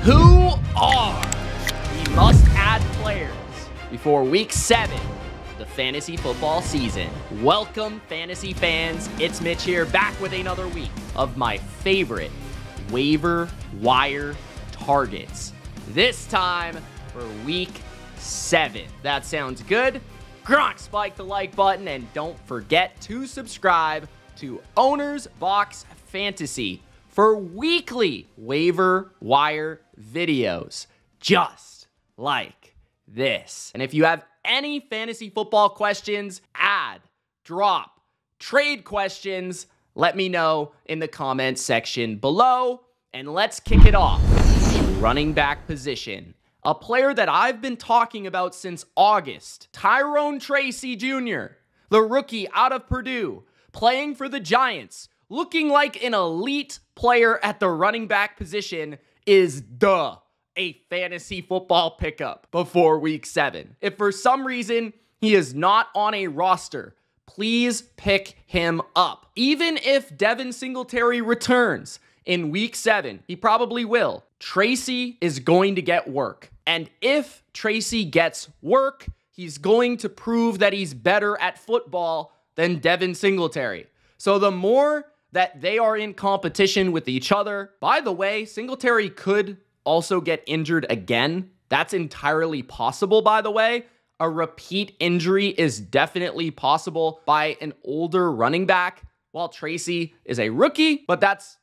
Who are the must-add players before Week 7 of the fantasy football season? Welcome, fantasy fans. It's Mitch here, back with another week of my favorite waiver wire targets. This time for Week 7. That sounds good. Gronk, spike the like button, and don't forget to subscribe to OwnersBox Fantasy for weekly waiver wire videos, just like this. And if you have any fantasy football questions, add, drop, trade questions, let me know in the comments section below. And let's kick it off. Running back position. A player that I've been talking about since August, Tyrone Tracy Jr., the rookie out of Purdue, playing for the Giants, looking like an elite player at the running back position, is a fantasy football pickup before Week 7. If for some reason he is not on a roster, please pick him up. Even if Devin Singletary returns in Week 7, he probably will. Tracy is going to get work. And if Tracy gets work, he's going to prove that he's better at football than Devin Singletary. So the more that they are in competition with each other, by the way, Singletary could also get injured again. That's entirely possible, by the way. A repeat injury is definitely possible by an older running back, while Tracy is a rookie, but that's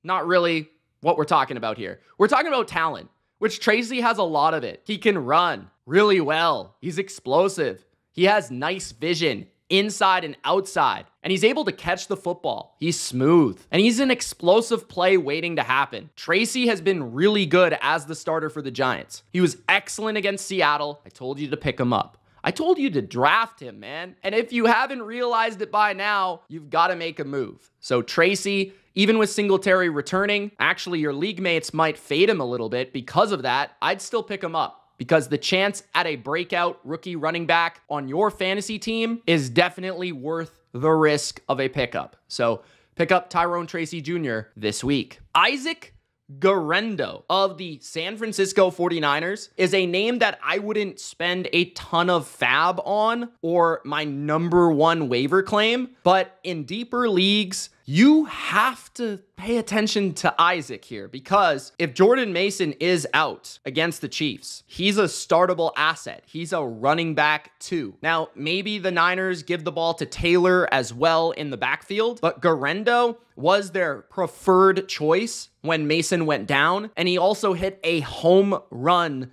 not really what we're talking about here. We're talking about talent, which Tracy has a lot of it. He can run really well. He's explosive. He has nice vision inside and outside, and he's able to catch the football. He's smooth, and he's an explosive play waiting to happen. Tracy has been really good as the starter for the Giants. He was excellent against Seattle. I told you to pick him up. I told you to draft him, man. And if you haven't realized it by now, you've got to make a move. So Tracy, even with Singletary returning, actually your league mates might fade him a little bit because of that. I'd still pick him up, because the chance at a breakout rookie running back on your fantasy team is definitely worth the risk of a pickup. So pick up Tyrone Tracy Jr. this week. Isaac Guerendo of the San Francisco 49ers is a name that I wouldn't spend a ton of fab on or my #1 waiver claim, but in deeper leagues, you have to pay attention to Isaac here, because if Jordan Mason is out against the Chiefs, he's a startable asset. He's a running back too. Now, maybe the Niners give the ball to Taylor as well in the backfield, but Guerendo was their preferred choice when Mason went down, and he also hit a home run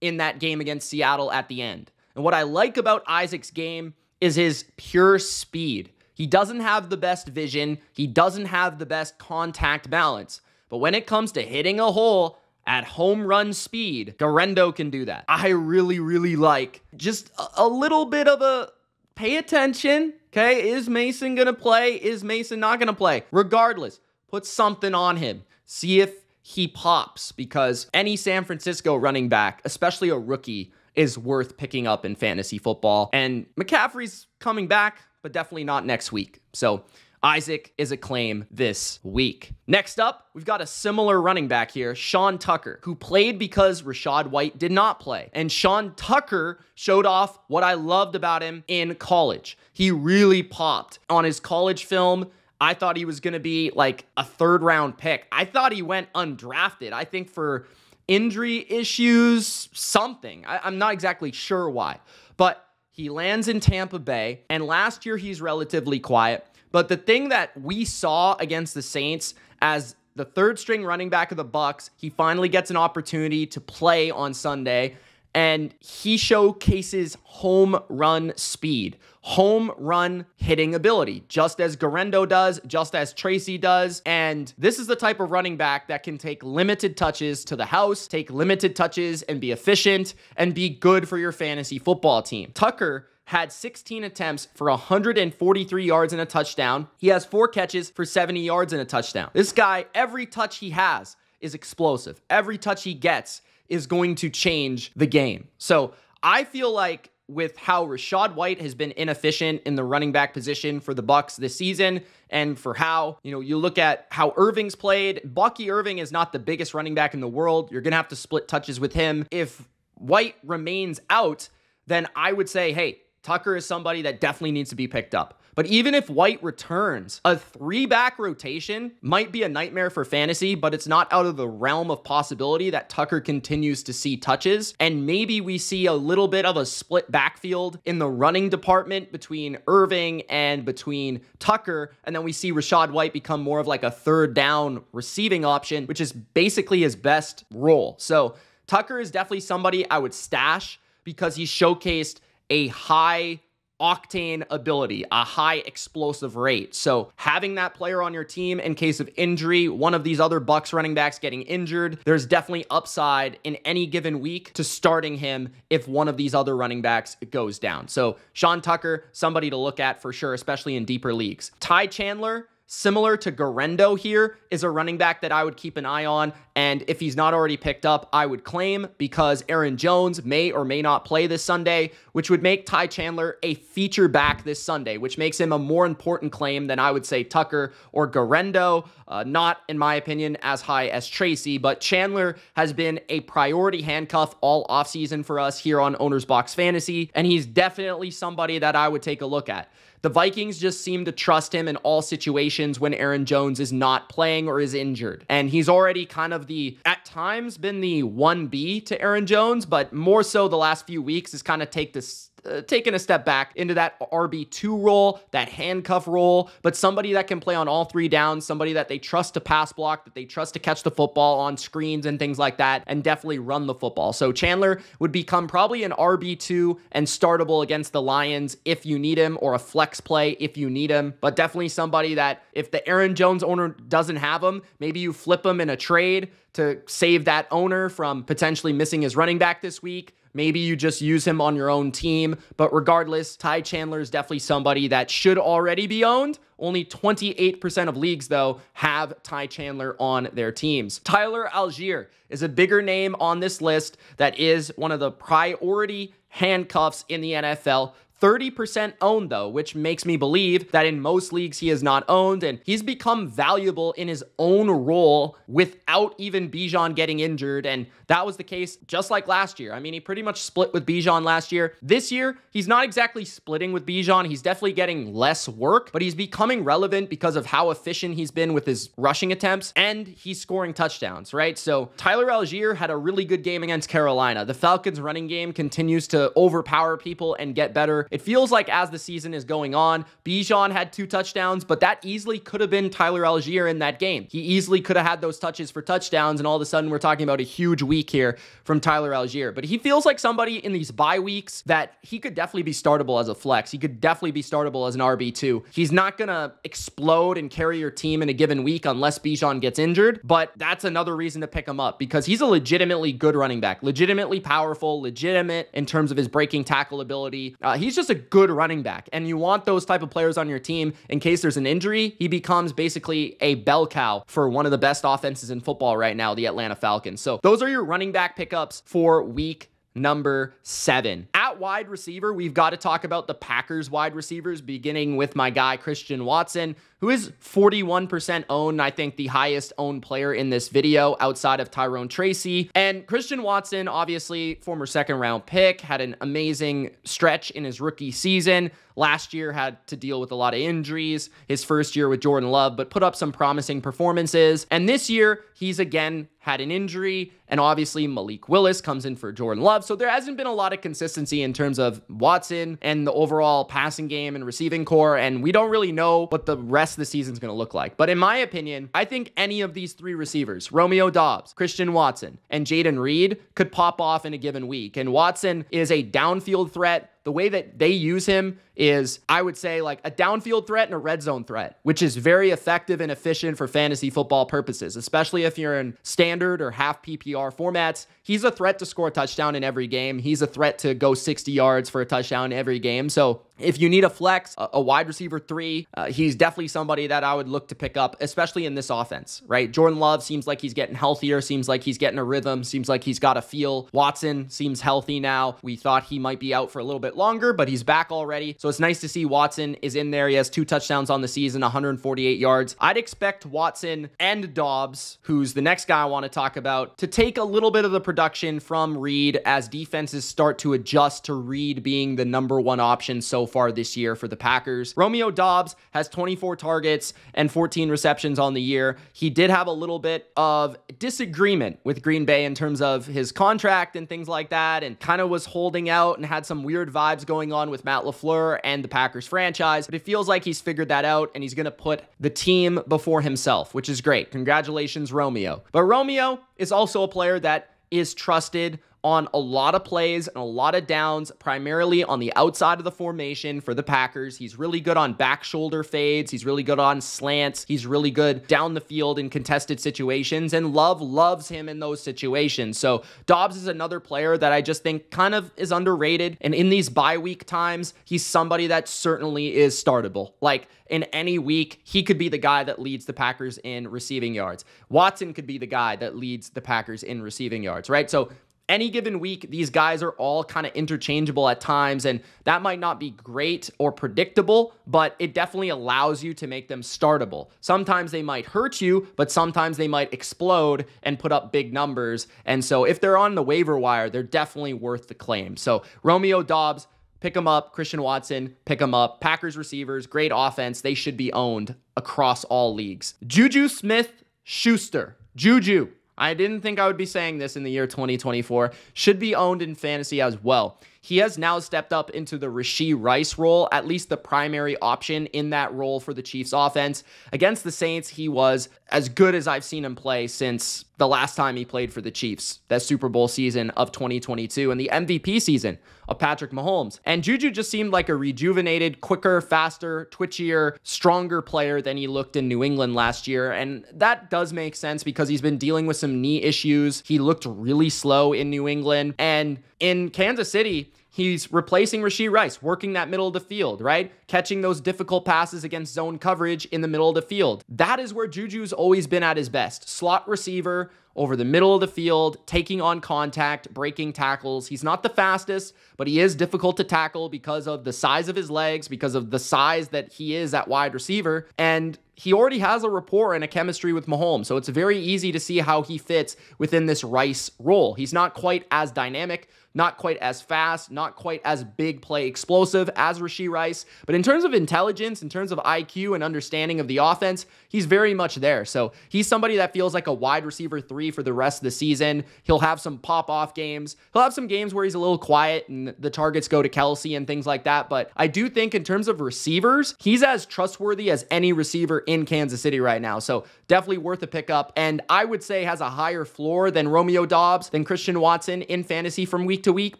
in that game against Seattle at the end. And what I like about Isaac's game is his pure speed. He doesn't have the best vision. He doesn't have the best contact balance. But when it comes to hitting a hole at home run speed, Guerendo can do that. I really, really like just a little bit of a pay attention. Okay, is Mason going to play? Is Mason not going to play? Regardless, put something on him. See if he pops, because any San Francisco running back, especially a rookie, is worth picking up in fantasy football. And McCaffrey's coming back, but definitely not next week. So Isaac is a claim this week. Next up, we've got a similar running back here, Sean Tucker, who played because Rachaad White did not play. And Sean Tucker showed off what I loved about him in college. He really popped on his college film. I thought he was going to be like a 3rd-round pick. I thought he went undrafted. I think for injury issues, something. I'm not exactly sure why, but he lands in Tampa Bay, and last year he's relatively quiet. But the thing that we saw against the Saints, as the 3rd-string running back of the Bucs, he finally gets an opportunity to play on Sunday, and he showcases home run speed, home run hitting ability, just as Guerendo does, just as Tracy does. And this is the type of running back that can take limited touches to the house, take limited touches and be efficient and be good for your fantasy football team. Tucker had 16 attempts for 143 yards and a touchdown. He has 4 catches for 70 yards and a touchdown. This guy, every touch he has is explosive. Every touch he gets is going to change the game. So I feel like with how Rachaad White has been inefficient in the running back position for the Bucs this season, and for how, you look at how Irving's played. Bucky Irving is not the biggest running back in the world. You're going to have to split touches with him. If White remains out, then I would say, hey, Tucker is somebody that definitely needs to be picked up. But even if White returns, a 3-back rotation might be a nightmare for fantasy, but it's not out of the realm of possibility that Tucker continues to see touches. And maybe we see a little bit of a split backfield in the running department between Irving and between Tucker. And then we see Rachaad White become more of like a 3rd down receiving option, which is basically his best role. So Tucker is definitely somebody I would stash because he showcased a high octane ability, a high explosive rate. So having that player on your team in case of injury, one of these other Bucs running backs getting injured, there's definitely upside in any given week to starting him if one of these other running backs goes down. So Sean Tucker, somebody to look at for sure, especially in deeper leagues. Tai Chandler, similar to Garendo here, is a running back that I would keep an eye on. And if he's not already picked up, I would claim because Aaron Jones may or may not play this Sunday, which would make Tai Chandler a feature back this Sunday, which makes him a more important claim than I would say Tucker or Garendo. Not, in my opinion, as high as Tracy, but Chandler has been a priority handcuff all offseason for us here on OwnersBox Fantasy, and he's definitely somebody that I would take a look at. The Vikings just seem to trust him in all situations when Aaron Jones is not playing or is injured. And he's already kind of at times been the 1B to Aaron Jones, but more so the last few weeks has kind of taken a step back into that RB2 role, that handcuff role, but somebody that can play on all 3 downs, somebody that they trust to pass block, that they trust to catch the football on screens and things like that, and definitely run the football. So Chandler would become probably an RB2 and startable against the Lions if you need him, or a flex play if you need him, but definitely somebody that if the Aaron Jones owner doesn't have him, maybe you flip him in a trade to save that owner from potentially missing his running back this week. Maybe you just use him on your own team. But regardless, Tai Chandler is definitely somebody that should already be owned. Only 28% of leagues, though, have Tai Chandler on their teams. Tyler Algier is a bigger name on this list that is one of the priority handcuffs in the NFL. 30% owned, though, which makes me believe that in most leagues he is not owned, and he's become valuable in his own role without even Bijan getting injured, and that was the case just like last year. I mean, he pretty much split with Bijan last year. This year, he's not exactly splitting with Bijan. He's definitely getting less work, but he's becoming relevant because of how efficient he's been with his rushing attempts, and he's scoring touchdowns, right? So Tyler Algier had a really good game against Carolina. The Falcons' running game continues to overpower people and get better. It feels like as the season is going on, Bijan had 2 touchdowns, but that easily could have been Tyler Algier in that game. He easily could have had those touches for touchdowns, and all of a sudden we're talking about a huge week here from Tyler Algier. But he feels like somebody in these bye weeks that he could definitely be startable as a flex. He could definitely be startable as an RB2. He's not going to explode and carry your team in a given week unless Bijan gets injured, but that's another reason to pick him up because he's a legitimately good running back, legitimately powerful, legitimate in terms of his breaking tackle ability. He's just a good running back, and you want those type of players on your team in case there's an injury. He becomes basically a bell cow for one of the best offenses in football right now, the Atlanta Falcons. So those are your running back pickups for week number 7. At wide receiver, we've got to talk about the Packers wide receivers, beginning with my guy Christian Watson, who is 41% owned, I think the highest owned player in this video outside of Tyrone Tracy. And Christian Watson, obviously former 2nd round pick, had an amazing stretch in his rookie season. Last year had to deal with a lot of injuries, his first year with Jordan Love, but put up some promising performances. And this year, he's again had an injury, and obviously Malik Willis comes in for Jordan Love. So there hasn't been a lot of consistency in terms of Watson and the overall passing game and receiving core, and we don't really know what the rest of the season is going to look like. But in my opinion, I think any of these 3 receivers, Romeo Doss, Christian Watson, and Jaden Reed, could pop off in a given week. And Watson is a downfield threat. The way that they use him is, I would say, like a downfield threat and a red zone threat, which is very effective and efficient for fantasy football purposes, especially if you're in standard or half PPR formats. He's a threat to score a touchdown in every game. He's a threat to go 60 yards for a touchdown every game. So if you need a flex, a wide receiver 3, he's definitely somebody that I would look to pick up, especially in this offense, right? Jordan Love seems like he's getting healthier, seems like he's getting a rhythm, seems like he's got a feel. Watson seems healthy now. We thought he might be out for a little bit longer, but he's back already. So it's nice to see Watson is in there. He has 2 touchdowns on the season, 148 yards. I'd expect Watson and Dobbs, who's the next guy I want to talk about, to take a little bit of the production from Reed as defenses start to adjust to Reed being the number 1 option so far this year for the Packers. Romeo Dobbs has 24 targets and 14 receptions on the year. He did have a little bit of disagreement with Green Bay in terms of his contract and things like that, and kind of was holding out and had some weird vibes going on with Matt LaFleur and the Packers franchise, but it feels like he's figured that out and he's going to put the team before himself, which is great. Congratulations, Romeo. But Romeo is also a player that is trusted on a lot of plays and a lot of downs, primarily on the outside of the formation for the Packers. He's really good on back shoulder fades. He's really good on slants. He's really good down the field in contested situations, and Love loves him in those situations. So Dobbs is another player that I just think kind of is underrated. And in these bye week times, he's somebody that certainly is startable. Like in any week, he could be the guy that leads the Packers in receiving yards. Watson could be the guy that leads the Packers in receiving yards, right? So any given week, these guys are all kind of interchangeable at times, and that might not be great or predictable, but it definitely allows you to make them startable. Sometimes they might hurt you, but sometimes they might explode and put up big numbers. And so if they're on the waiver wire, they're definitely worth the claim. So Romeo Dobbs, pick him up. Christian Watson, pick him up. Packers receivers, great offense. They should be owned across all leagues. Juju SmithSchuster. Juju. I didn't think I would be saying this in the year 2024. Should be owned in fantasy as well. He has now stepped up into the Rashee Rice role, at least the primary option in that role for the Chiefs offense. Against the Saints, he was as good as I've seen him play since the last time he played for the Chiefs, that Super Bowl season of 2022 and the MVP season of Patrick Mahomes. And Juju just seemed like a rejuvenated, quicker, faster, twitchier, stronger player than he looked in New England last year. And that does make sense because he's been dealing with some knee issues. He looked really slow in New England. And in Kansas City, he's replacing Rashee Rice, working that middle of the field, right? Catching those difficult passes against zone coverage in the middle of the field. That is where Juju's always been at his best. Slot receiver over the middle of the field, taking on contact, breaking tackles. He's not the fastest, but he is difficult to tackle because of the size of his legs, because of the size that he is at wide receiver. And he already has a rapport and a chemistry with Mahomes, so it's very easy to see how he fits within this Rice role. He's not quite as dynamic, not quite as fast, not quite as big play explosive as Rashee Rice, but in terms of intelligence, in terms of IQ and understanding of the offense, he's very much there. So he's somebody that feels like a wide receiver 3 for the rest of the season. He'll have some pop-off games. He'll have some games where he's a little quiet and the targets go to Kelsey and things like that, but I do think in terms of receivers, he's as trustworthy as any receiver in Kansas City right now. So definitely worth a pickup, and I would say has a higher floor than Romeo Dobbs, than Christian Watson in fantasy from week to week,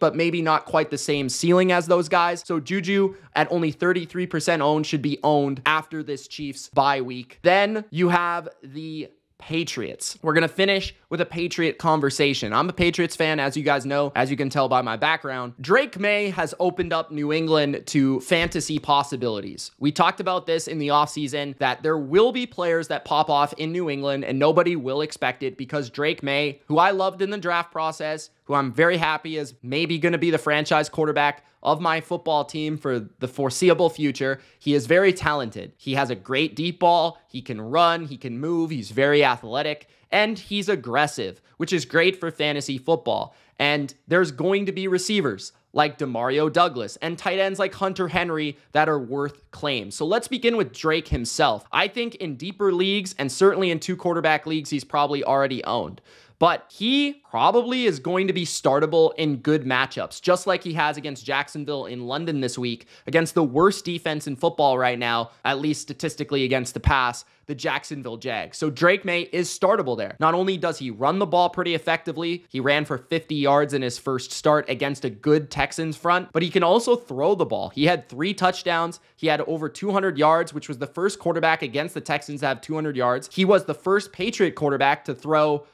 but maybe not quite the same ceiling as those guys. So Juju at only 33% owned should be owned after this Chiefs bye week. Then you have the Patriots. We're going to finish with a Patriot conversation. I'm a Patriots fan, as you guys know, as you can tell by my background. Drake May has opened up New England to fantasy possibilities. We talked about this in the offseason, that there will be players that pop off in New England and nobody will expect it because Drake May, who I loved in the draft process, who I'm very happy is maybe going to be the franchise quarterback of my football team for the foreseeable future. He is very talented. He has a great deep ball. He can run. He can move. He's very athletic. And he's aggressive, which is great for fantasy football. And there's going to be receivers like Demario Douglas and tight ends like Hunter Henry that are worth claims. So let's begin with Drake himself. I think in deeper leagues and certainly in 2 quarterback leagues, he's probably already owned. But he probably is going to be startable in good matchups, just like he has against Jacksonville in London this week, against the worst defense in football right now, at least statistically against the pass, the Jacksonville Jags. So Drake May is startable there. Not only does he run the ball pretty effectively, he ran for 50 yards in his first start against a good Texans front, but he can also throw the ball. He had 3 touchdowns. He had over 200 yards, which was the first quarterback against the Texans to have 200 yards. He was the first Patriot quarterback to throw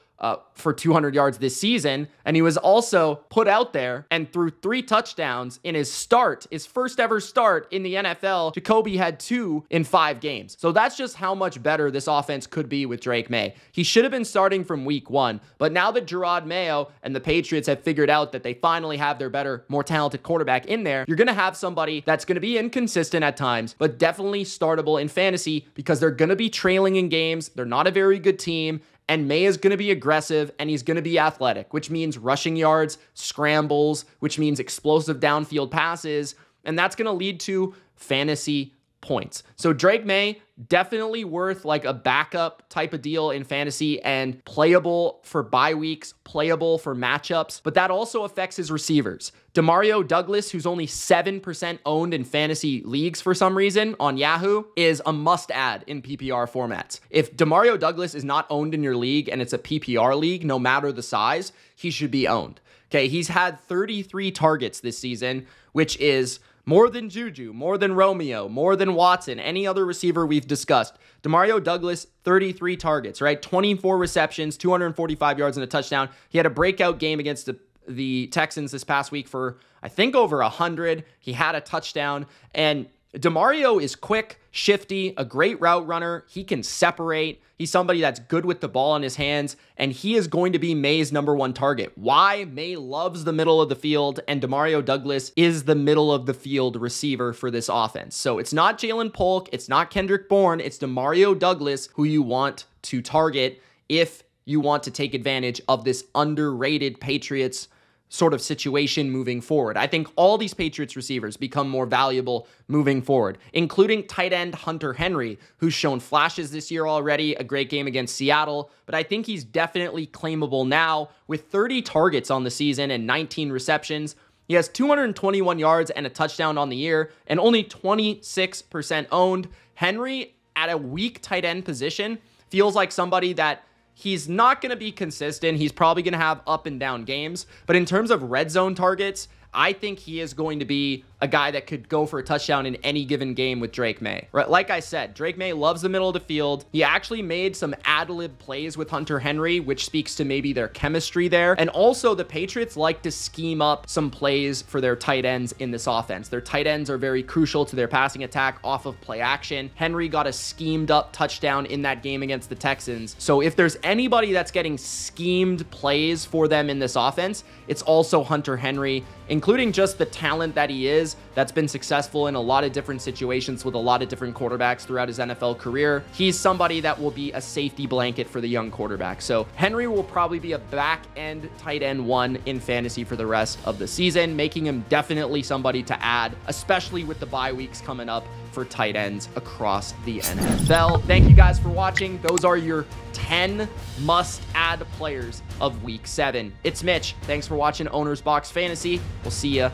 for 200 yards this season. And he was also put out there and threw 3 touchdowns in his first ever start in the NFL. Jacoby had 2 in 5 games. So that's just how much better this offense could be with Drake May. He should have been starting from week 1, but now that Gerard Mayo and the Patriots have figured out that they finally have their better, more talented quarterback in there, you're going to have somebody that's going to be inconsistent at times, but definitely startable in fantasy because they're going to be trailing in games. They're not a very good team. And May is going to be aggressive and he's going to be athletic, which means rushing yards, scrambles, which means explosive downfield passes. And that's going to lead to fantasy points. So Drake May, definitely worth like a backup type of deal in fantasy and playable for bye weeks, playable for matchups, but that also affects his receivers. Demario Douglas, who's only 7% owned in fantasy leagues for some reason on Yahoo, is a must add in PPR formats. If Demario Douglas is not owned in your league and it's a PPR league, no matter the size, he should be owned. Okay, he's had 33 targets this season, which is more than Juju, more than Romeo, more than Watson, any other receiver we've discussed. Demario Douglas, 33 targets, right? 24 receptions, 245 yards and a touchdown. He had a breakout game against the Texans this past week for, I think, over 100. He had a touchdown. And Demario is quick, shifty, a great route runner. He can separate. He's somebody that's good with the ball in his hands, and he is going to be May's #1 target. Why? May loves the middle of the field, and Demario Douglas is the middle of the field receiver for this offense. So it's not Jalen Polk, it's not Kendrick Bourne, it's Demario Douglas who you want to target if you want to take advantage of this underrated Patriots sort of situation moving forward. I think all these Patriots receivers become more valuable moving forward, including tight end Hunter Henry, who's shown flashes this year already, a great game against Seattle, but I think he's definitely claimable now with 30 targets on the season and 19 receptions. He has 221 yards and a touchdown on the year and only 26% owned. Henry at a weak tight end position feels like somebody that he's not going to be consistent. He's probably going to have up and down games. But in terms of red zone targets, I think he is going to be a guy that could go for a touchdown in any given game with Drake May. Right? Like I said, Drake May loves the middle of the field. He actually made some ad-lib plays with Hunter Henry, which speaks to maybe their chemistry there. And also the Patriots like to scheme up some plays for their tight ends in this offense. Their tight ends are very crucial to their passing attack off of play action. Henry got a schemed up touchdown in that game against the Texans. So if there's anybody that's getting schemed plays for them in this offense, it's also Hunter Henry, including just the talent that he is, that's been successful in a lot of different situations with a lot of different quarterbacks throughout his NFL career. He's somebody that will be a safety blanket for the young quarterback. So Henry will probably be a back-end tight end 1 in fantasy for the rest of the season, making him definitely somebody to add, especially with the bye weeks coming up for tight ends across the NFL. Thank you guys for watching. Those are your 10 must-add players of Week 7. It's Mitch. Thanks for watching OwnersBox Fantasy. We'll see you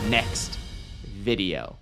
next video.